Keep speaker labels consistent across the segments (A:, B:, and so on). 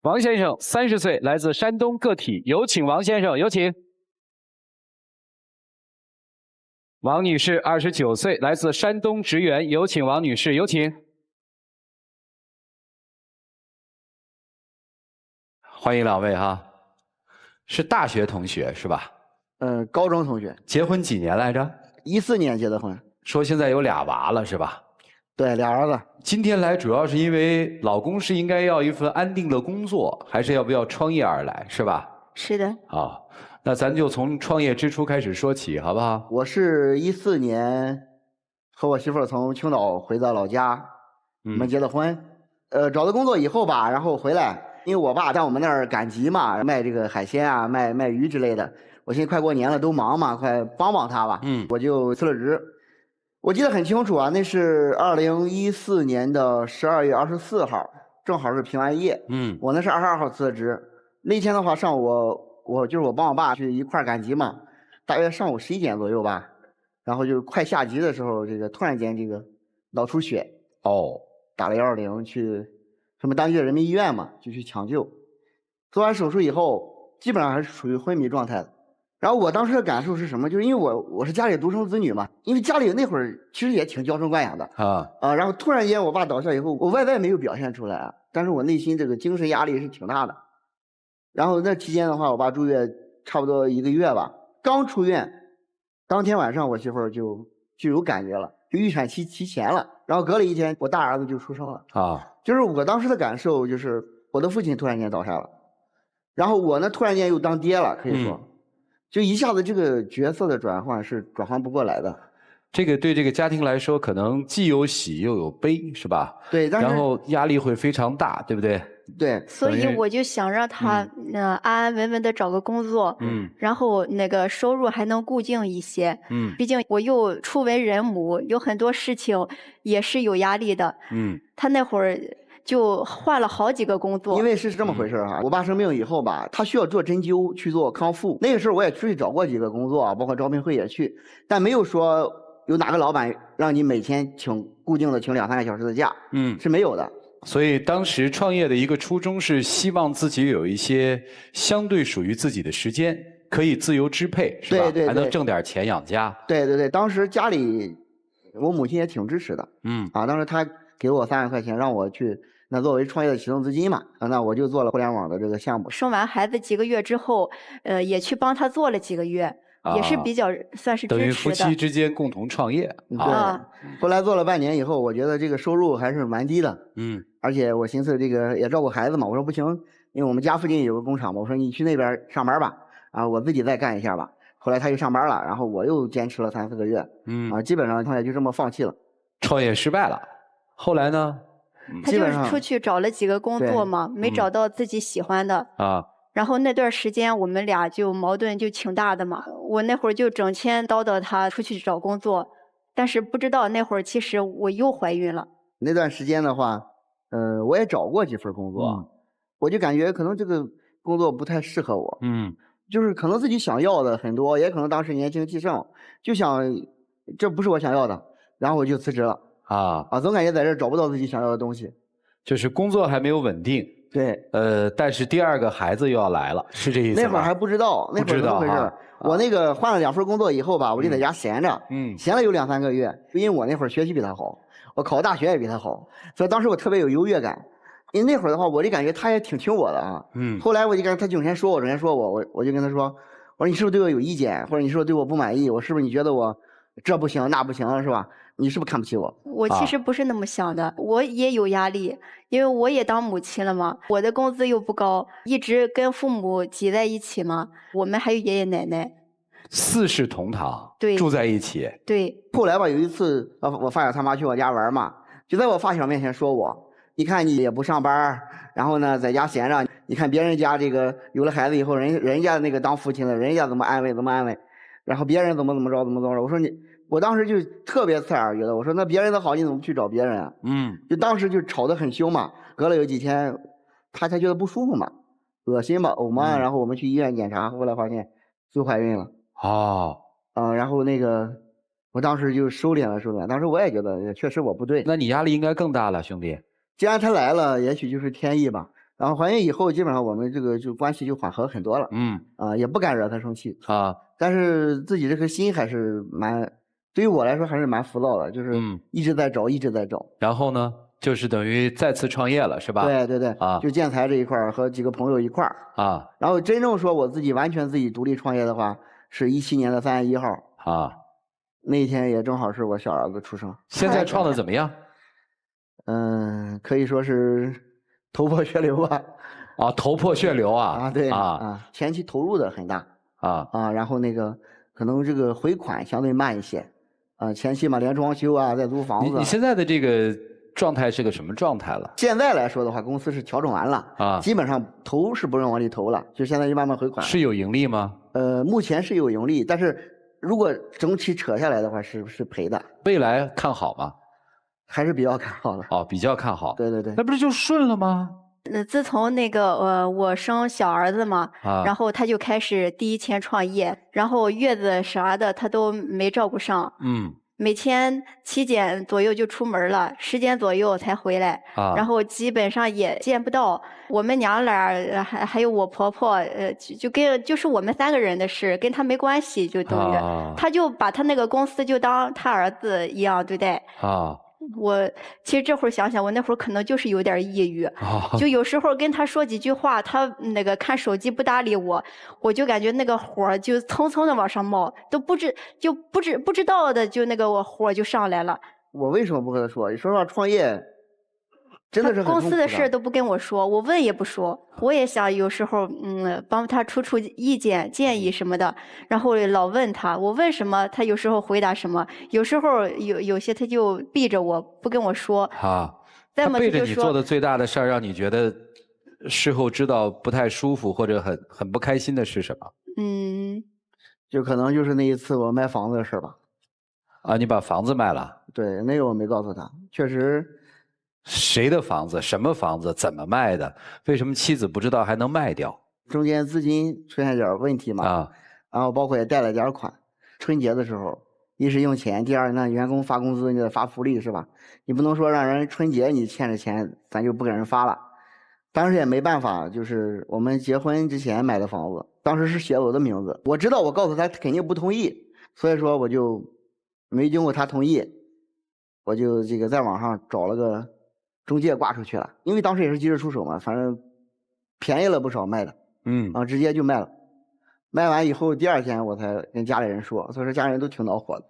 A: 王先生30岁，来自山东个体，有请王先生，有请。王女士29岁，来自山东职员，有请王女士，有请。欢迎两位哈，是大学同学是吧？
B: 高中同学。
A: 结婚几年来着
B: ？14年结的婚。
A: 说现在有2娃了是吧？
B: 对，俩儿子。
A: 今天来主要是因为老公是应该要一份安定的工作，还是要不要创业而来，是吧？
C: 是的。
A: 好，那咱就从创业之初开始说起，好不好？
B: 我是14年和我媳妇儿从青岛回到老家，我们结的婚。找到工作以后吧，然后回来，因为我爸在我们那儿赶集嘛，卖这个海鲜啊，卖鱼之类的。我现在快过年了，都忙嘛，快帮帮他吧。我就辞了职。我记得很清楚啊，那是2014年的12月24号，正好是平安夜。我那是22号辞的职。那天的话，上午我就是我帮我爸去一块儿赶集嘛，大约上午11点左右吧，然后就快下集的时候，这个突然间这个脑出血。打了120去什么当地的人民医院嘛，就去抢救。做完手术以后，基本上还是处于昏迷状态的。然后我当时的感受是什么？就是因为我是家里独生子女嘛，因为家里那会儿其实也挺娇生惯养的然后突然间我爸倒下以后，我外在没有表现出来，但是我内心这个精神压力是挺大的。然后那期间的话，我爸住院差不多1个月吧，刚出院，当天晚上我媳妇儿就有感觉了，就预产期提前了。然后隔了1天，我大儿子就出生了就是我当时的感受就是我的父亲突然间倒下了，然后我呢突然间又当爹了，可以说。就一下子这个角色的转换是转换不过来的。
A: 这个对这个家庭来说，可能既有喜又有悲，是吧？
B: 对，但是
A: 然后压力会非常大，对不对？
B: 对。
C: 所以我就想让他安安稳稳的找个工作，然后那个收入还能固定一些。毕竟我又初为人母，有很多事情也是有压力的。他那会儿就换了好几个工作。
B: 因为是这么回事哈，我爸生病以后吧，他需要做针灸去做康复。那个时候我也出去找过几个工作，包括招聘会也去，但没有说有哪个老板让你每天固定的请2、3个小时的假，是没有的。
A: 所以当时创业的一个初衷是希望自己有一些相对属于自己的时间，可以自由支配，是吧？
B: 对，
A: 还能挣点钱养家。
B: 对，当时家里我母亲也挺支持的，当时她给我3万块钱让我去。那作为创业的启动资金嘛，那我就做了互联网的这个项目。
C: 生完孩子几个月之后，也去帮他做了几个月，也是比较算是支持的。
A: 等于夫妻之间共同创业。
B: 对。后来做了半年以后，我觉得这个收入还是蛮低的。而且我寻思这个也照顾孩子嘛，我说不行，因为我们家附近有个工厂嘛，我说你去那边上班吧，我自己再干一下吧。后来他就上班了，然后我又坚持了3、4个月，基本上创业就这么放弃了。
A: 创业失败了，后来呢？
C: 他就是出去找了几个工作嘛，没找到自己喜欢的然后那段时间我们俩就矛盾就挺大的嘛。我那会儿就整天叨叨他出去找工作，但是不知道那会儿其实我又怀孕了。
B: 那段时间的话，我也找过几份工作，我就感觉可能这个工作不太适合我。就是可能自己想要的很多，也可能当时年轻气盛，就想这不是我想要的，然后我就辞职了。总感觉在这儿找不到自己想要的东西，
A: 就是工作还没有稳定。
B: 对。
A: 但是第2个孩子又要来了，是这意思吗？
B: 那会儿还不知道，那会儿怎么回事？我那个换了2份工作以后吧，我就在家闲着，闲了有2、3个月。因为我那会儿学习比他好，我考大学也比他好，所以当时我特别有优越感。因为那会儿的话，我就感觉他也挺听我的后来我就感觉他整天说我，我就跟他说，我说你是不是对我有意见，或者你是不是对我不满意？我是不是你觉得我这不行那不行是吧？你是不是看不起我？
C: 我其实不是那么想的，我也有压力，因为我也当母亲了嘛，我的工资又不高，一直跟父母挤在一起嘛，我们还有爷爷奶奶
A: ，4世同堂，
C: 对，
A: 住在一起。
C: 对。
B: 后来吧，有一次我发小他妈去我家玩嘛，就在我发小面前说我，你看你也不上班，然后呢在家闲着，你看别人家这个有了孩子以后，人家那个当父亲的，人家怎么安慰，然后别人怎么着。我说我当时就特别刺耳，觉得我说那别人的好你怎么不去找别人啊？就当时就吵得很凶嘛。隔了有几天，他才觉得不舒服嘛，恶心吧，呕嘛，然后我们去医院检查，后来发现就怀孕了。然后那个我当时就收敛了，当时我也觉得确实我不对。
A: 那你压力应该更大了，兄弟。
B: 既然他来了，也许就是天意吧。然后怀孕以后，基本上我们这个就关系就缓和很多了。也不敢惹她生气啊。但是自己这颗心还是对于我来说还是蛮浮躁的，就是一直在找，一直在找。
A: 然后呢，就是等于再次创业了，是吧？
B: 对对对，就建材这一块和几个朋友一块儿然后真正说我自己完全自己独立创业的话，是17年的3月1号那一天也正好是我小儿子出生。
A: 现在创的怎么样？
B: 可以说是头破血流吧。
A: 头破血流
B: 对前期投入的很大然后那个可能这个回款相对慢一些前期嘛连装修再租房子。
A: 你现在的这个状态是个什么状态了？
B: 现在来说的话，公司是调整完了基本上投是不用往里投了，就现在就慢慢回款。
A: 是有盈利吗？
B: 目前是有盈利，但是如果整体扯下来的话是赔的。
A: 未来看好吗？
B: 还是比较看好的。
A: 比较看好。
B: 对对对。
A: 那不是就顺了吗？
C: 自从那个我生小儿子嘛然后他就开始第一天创业，然后月子啥的他都没照顾上。每天7点左右就出门了，10点左右才回来然后基本上也见不到。我们娘俩还有我婆婆就是我们3个人的事，跟他没关系，就等于他就把他那个公司就当他儿子一样对待我其实这会儿想想，我那会儿可能就是有点抑郁就有时候跟他说几句话，他那个看手机不搭理我，我就感觉那个火就蹭蹭的往上冒，都不知道的就那个我火就上来了。
B: 我为什么不和他说？你说实话，创业真的是很痛苦的。
C: 公司的事都不跟我说，我问也不说。我也想有时候帮他出意见建议什么的，然后老问他，我问什么他有时候回答什么，有时候有些他就避着我不跟我说
A: 他背着你做的最大的事儿，让你觉得事后知道不太舒服或者很不开心的是什么？
B: 就可能就是那一次我卖房子的事吧。
A: 你把房子卖了？对，
B: 那个我没告诉他，确实。
A: 谁的房子？什么房子？怎么卖的？为什么妻子不知道还能卖掉？
B: 中间资金出现点问题嘛然后包括也贷了点款。春节的时候，一是用钱，第二那员工发工资你得发福利是吧？你不能说让人春节你欠着钱咱就不给人发了。当时也没办法，就是我们结婚之前买的房子，当时是写我的名字，我知道我告诉他肯定不同意，所以说我就没经过他同意，我就这个在网上找了个中介挂出去了，因为当时也是急着出手嘛，反正便宜了不少卖的，直接就卖了。卖完以后第2天我才跟家里人说，所以说家里人都挺恼火的。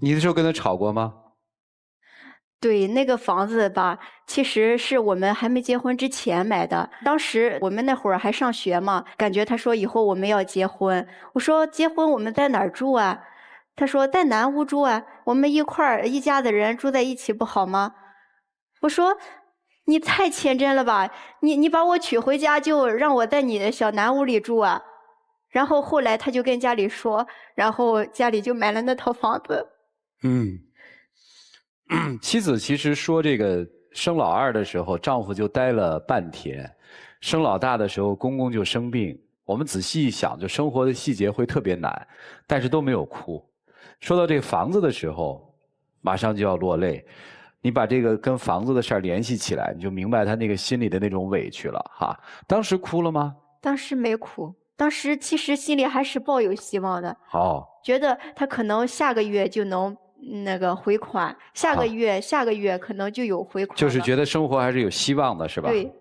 A: 你那时候跟他吵过吗？
C: 对，那个房子吧，其实是我们还没结婚之前买的。当时我们那会儿还上学嘛，感觉他说以后我们要结婚，我说结婚我们在哪儿住啊？他说在南屋住啊，我们一家子人住在一起不好吗？我说你太天真了吧，你把我娶回家就让我在你的小南屋里住啊。然后后来他就跟家里说，然后家里就买了那套房子。
A: 妻子其实说这个生老2的时候丈夫就待了半天，生老大的时候公公就生病，我们仔细一想就生活的细节会特别难，但是都没有哭。说到这个房子的时候马上就要落泪，你把这个跟房子的事儿联系起来，你就明白他那个心里的那种委屈了当时哭了吗？
C: 当时没哭，当时其实心里还是抱有希望的觉得他可能下个月就能那个回款，下个月可能就有回款了，
A: 就是觉得生活还是有希望的是吧？
C: 对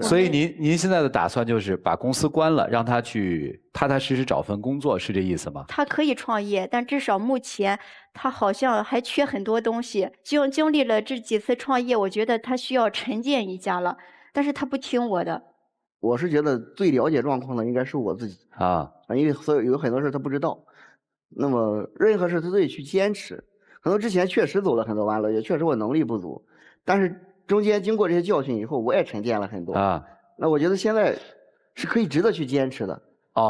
A: 所以您现在的打算就是把公司关了，让他去踏踏实实找份工作，是这意思吗？
C: 他可以创业，但至少目前他好像还缺很多东西。经历了这几次创业，我觉得他需要沉淀一下了，但是他不听我的。
B: 我是觉得最了解状况的应该是我自己因为有很多事他不知道，那么任何事他都得去坚持。可能之前确实走了很多弯路，也确实我能力不足，但是中间经过这些教训以后，我也沉淀了很多那我觉得现在是可以值得去坚持的。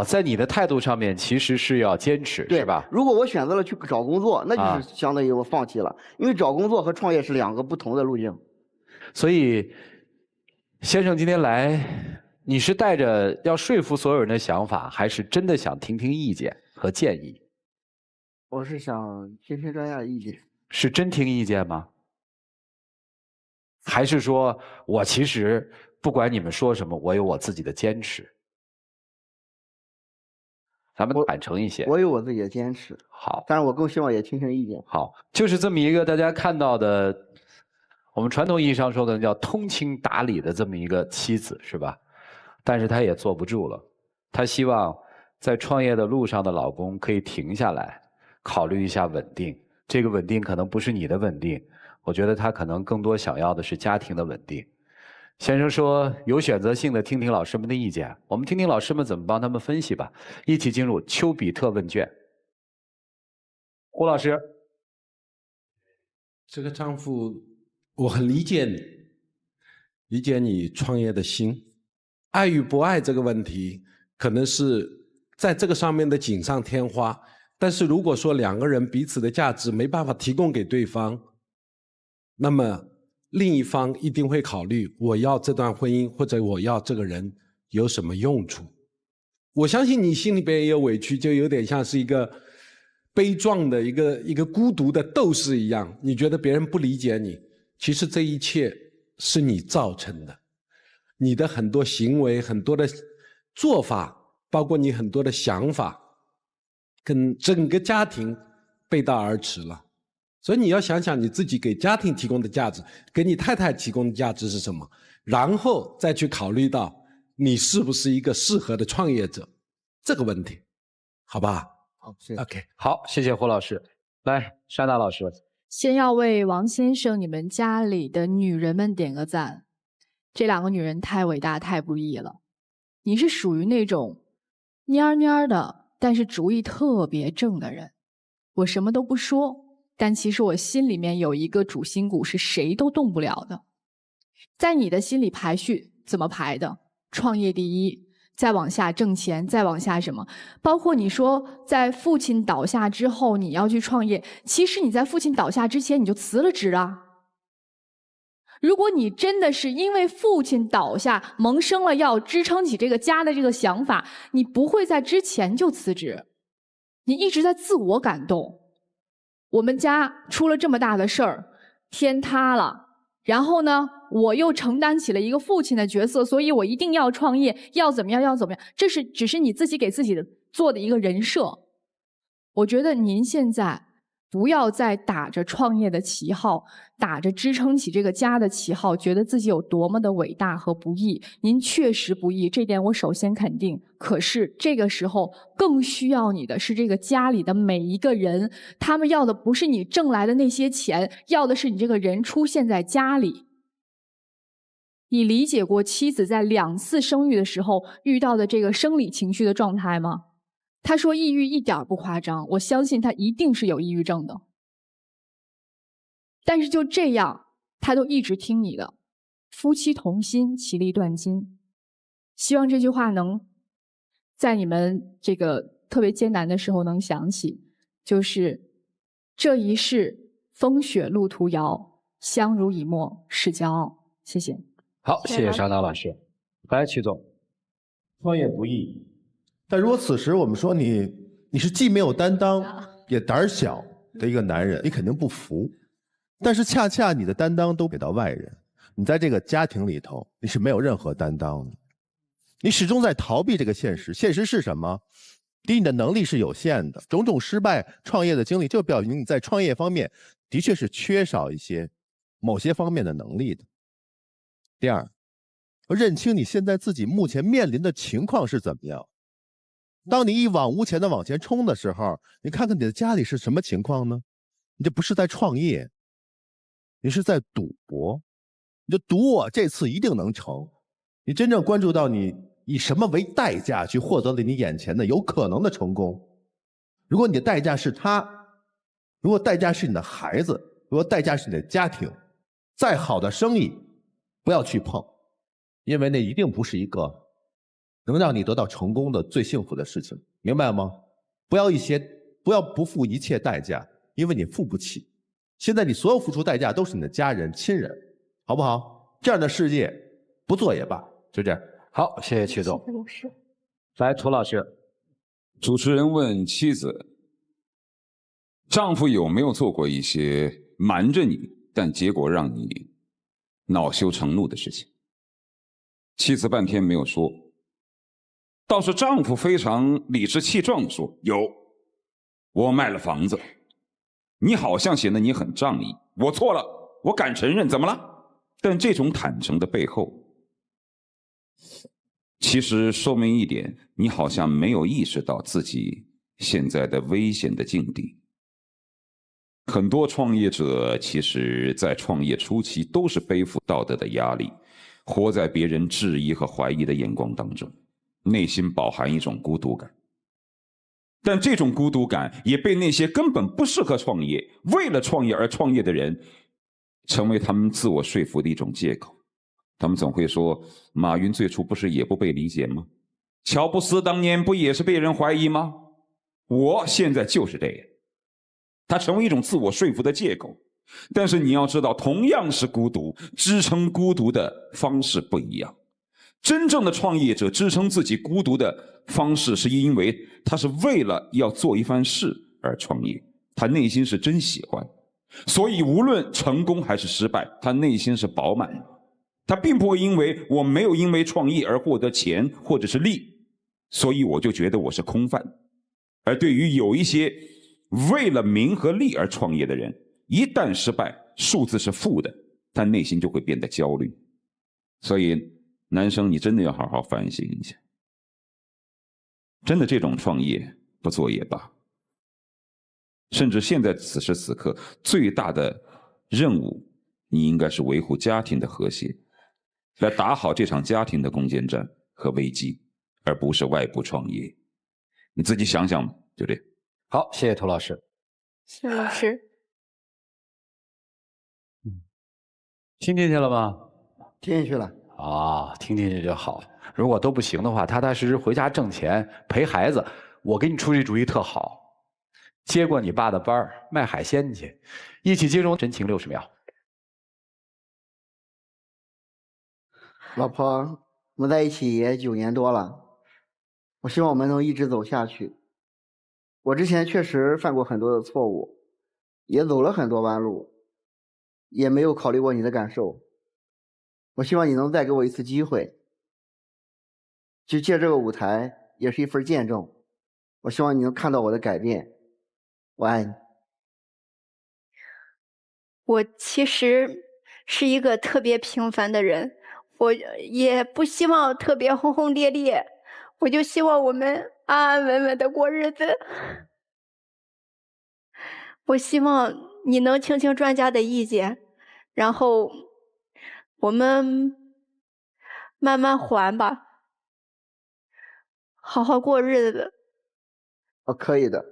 A: 在你的态度上面其实是要坚持，是吧？
B: 如果我选择了去找工作，那就是相当于我放弃了，因为找工作和创业是2个不同的路径。
A: 所以先生今天来，你是带着要说服所有人的想法，还是真的想听听意见和建议？
B: 我是想听听专家的意见。
A: 是真听意见吗？还是说我其实不管你们说什么，我有我自己的坚持。咱们坦诚一些。
B: 我有我自己的坚持。
A: 好，
B: 但是我更希望也听听意见。
A: 好，就是这么一个大家看到的，我们传统意义上说可能叫通情达理的这么一个妻子，是吧？但是她也坐不住了，她希望在创业的路上的老公可以停下来，考虑一下稳定。这个稳定可能不是你的稳定，我觉得她可能更多想要的是家庭的稳定。先生说有选择性的听听老师们的意见，我们听听老师们怎么帮他们分析吧。一起进入丘比特问卷。胡老师，
D: 这个丈夫，我很理解你，理解你创业的心。爱与不爱这个问题，可能是在这个上面的锦上添花。但是如果说两个人彼此的价值没办法提供给对方，那么另一方一定会考虑，我要这段婚姻或者我要这个人有什么用处。我相信你心里边也有委屈，就有点像是一个悲壮的一个孤独的斗士一样，你觉得别人不理解你，其实这一切是你造成的。你的很多行为，很多的做法，包括你很多的想法，跟整个家庭背道而驰了。所以你要想想你自己给家庭提供的价值，给你太太提供的价值是什么，然后再去考虑到你是不是一个适合的创业者这个问题，好吧？
B: 好，谢谢。
D: OK，
A: 好，谢谢胡老师。来，珊娜老师。
E: 先要为王先生你们家里的女人们点个赞，这两个女人太伟大太不易了。你是属于那种蔫蔫的，但是主意特别正的人。我什么都不说，但其实我心里面有一个主心骨是谁都动不了的。在你的心里排序怎么排的？创业第一，再往下挣钱，再往下什么？包括你说在父亲倒下之后你要去创业，其实你在父亲倒下之前你就辞了职啊。如果你真的是因为父亲倒下萌生了要支撑起这个家的这个想法，你不会在之前就辞职，你一直在自我感动。我们家出了这么大的事儿，天塌了，然后呢我又承担起了一个父亲的角色，所以我一定要创业，要怎么样要怎么样，这是只是你自己给自己做的一个人设。我觉得您现在不要再打着创业的旗号，打着支撑起这个家的旗号，觉得自己有多么的伟大和不易。您确实不易，这点我首先肯定。可是这个时候更需要你的是这个家里的每一个人，他们要的不是你挣来的那些钱，要的是你这个人出现在家里。你理解过妻子在2次生育的时候遇到的这个生理情绪的状态吗？他说抑郁一点不夸张，我相信他一定是有抑郁症的。但是就这样，他都一直听你的。夫妻同心，其利断金。希望这句话能在你们这个特别艰难的时候能想起，就是这一世风雪路途遥，相濡以沫是骄傲。谢谢。
A: 好，谢谢珊娜老师。来，曲总。
F: 创业不易，但如果此时我们说你是既没有担当也胆儿小的一个男人，你肯定不服。但是恰恰你的担当都给到外人，你在这个家庭里头你是没有任何担当的，你始终在逃避这个现实。现实是什么？第一，你的能力是有限的，种种失败创业的经历就表明你在创业方面的确是缺少一些某些方面的能力的。第二，认清你现在自己目前面临的情况是怎么样。当你一往无前的往前冲的时候，你看看你的家里是什么情况呢？你这不是在创业，你是在赌博。你就赌我这次一定能成。你真正关注到你以什么为代价去获得了你眼前的有可能的成功。如果你的代价是他，如果代价是你的孩子，如果代价是你的家庭，再好的生意不要去碰，因为那一定不是一个能让你得到成功的最幸福的事情，明白吗？不要不付一切代价，因为你付不起。现在你所有付出代价都是你的家人亲人，好不好？这样的事业不做也罢，就这样。
A: 好，谢谢曲总。
C: 谢谢老师。
A: 来，涂老师。
G: 主持人问妻子，丈夫有没有做过一些瞒着你，但结果让你恼羞成怒的事情？妻子半天没有说，倒是丈夫非常理直气壮地说：“有，我卖了房子。你好像显得你很仗义，我错了，我敢承认，怎么了？”但这种坦诚的背后，其实说明一点，你好像没有意识到自己现在的危险的境地。很多创业者其实在创业初期都是背负道德的压力，活在别人质疑和怀疑的眼光当中，内心饱含一种孤独感。但这种孤独感也被那些根本不适合创业，为了创业而创业的人成为他们自我说服的一种借口。他们总会说，马云最初不是也不被理解吗？乔布斯当年不也是被人怀疑吗？我现在就是这样。它成为一种自我说服的借口。但是你要知道，同样是孤独，支撑孤独的方式不一样。真正的创业者支撑自己孤独的方式，是因为他是为了要做一番事而创业，他内心是真喜欢，所以无论成功还是失败，他内心是饱满的。他并不会因为我没有因为创业而获得钱或者是利，所以我就觉得我是空泛。而对于有一些为了名和利而创业的人，一旦失败，数字是负的，他内心就会变得焦虑。所以男生，你真的要好好反省一下，真的这种创业不做也罢。甚至现在此时此刻最大的任务，你应该是维护家庭的和谐，来打好这场家庭的攻坚战和危机，而不是外部创业。你自己想想，就这样。
A: 好，谢谢涂老师。
C: 谢谢老师。
A: 听进去了吗？
B: 听进去了。
A: 听进去就好。如果都不行的话，踏踏实实回家挣钱陪孩子。我给你出这主意特好，接过你爸的班卖海鲜去，一起金融真情60秒。
B: 老婆，我们在一起也9年多了，我希望我们能一直走下去。我之前确实犯过很多的错误，也走了很多弯路，也没有考虑过你的感受。我希望你能再给我一次机会，就借这个舞台也是一份见证。我希望你能看到我的改变。我爱你。
C: 我其实是一个特别平凡的人，我也不希望特别轰轰烈烈，我就希望我们安安稳稳的过日子。我希望你能听听专家的意见，然后我们慢慢还吧，好好过日子。
B: 可以的。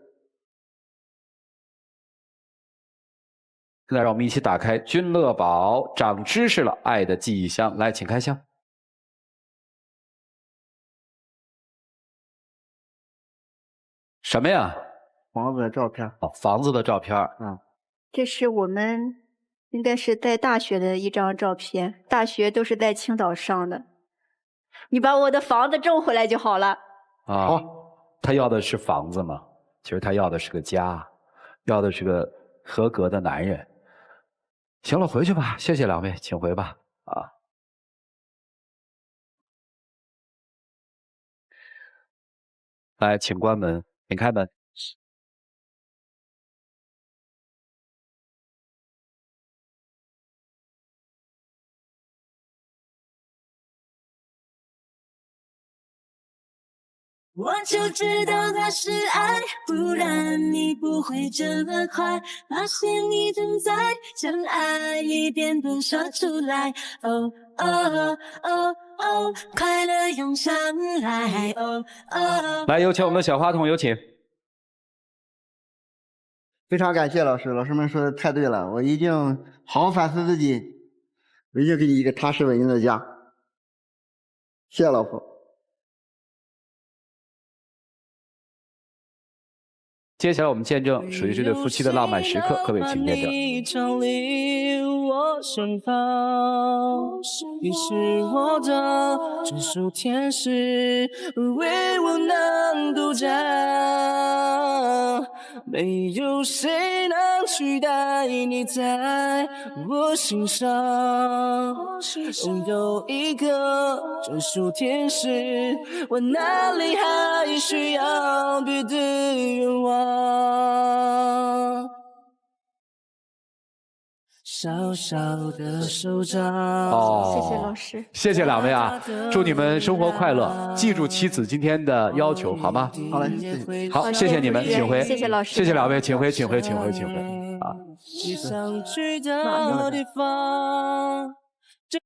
A: 现在让我们一起打开君乐宝长知识了爱的记忆箱，来，请开箱。什么呀？
B: 房子的照片。
A: 房子的照片。
C: 这是我们应该是在大学的一张照片，大学都是在青岛上的。你把我的房子挣回来就好了。
A: 好。他要的是房子吗？其实他要的是个家，要的是个合格的男人。行了，回去吧，谢谢2位，请回吧。来，请关门，请开门。
H: 我就知道它是爱，不然你不会这么快发现你正在将爱一遍遍说出来。哦哦哦哦，快乐涌上来。哦哦，
A: 来，有请我们的小话筒，有请。
B: 非常感谢老师，老师们说的太对了，我一定好好反思自己，我一定给你一个踏实稳定的家。谢谢老婆。
A: 接下来我们见证属于这对夫妻的浪漫时刻，各位请见证。
H: 我身旁，你是我的专属天使，唯我能独占。没有谁能取代你在我心上。有一个专属天使，我哪里还需要别的愿望？小小的手掌。
C: 谢谢老师，
A: 谢谢两位啊！祝你们生活快乐，记住妻子今天的要求，好吗？
B: 好嘞，谢谢。
A: 好，谢谢你们，请回。
C: 谢谢老师，
A: 谢谢两位，请回，请回，请回，请回。啊。
H: 你想去的地方。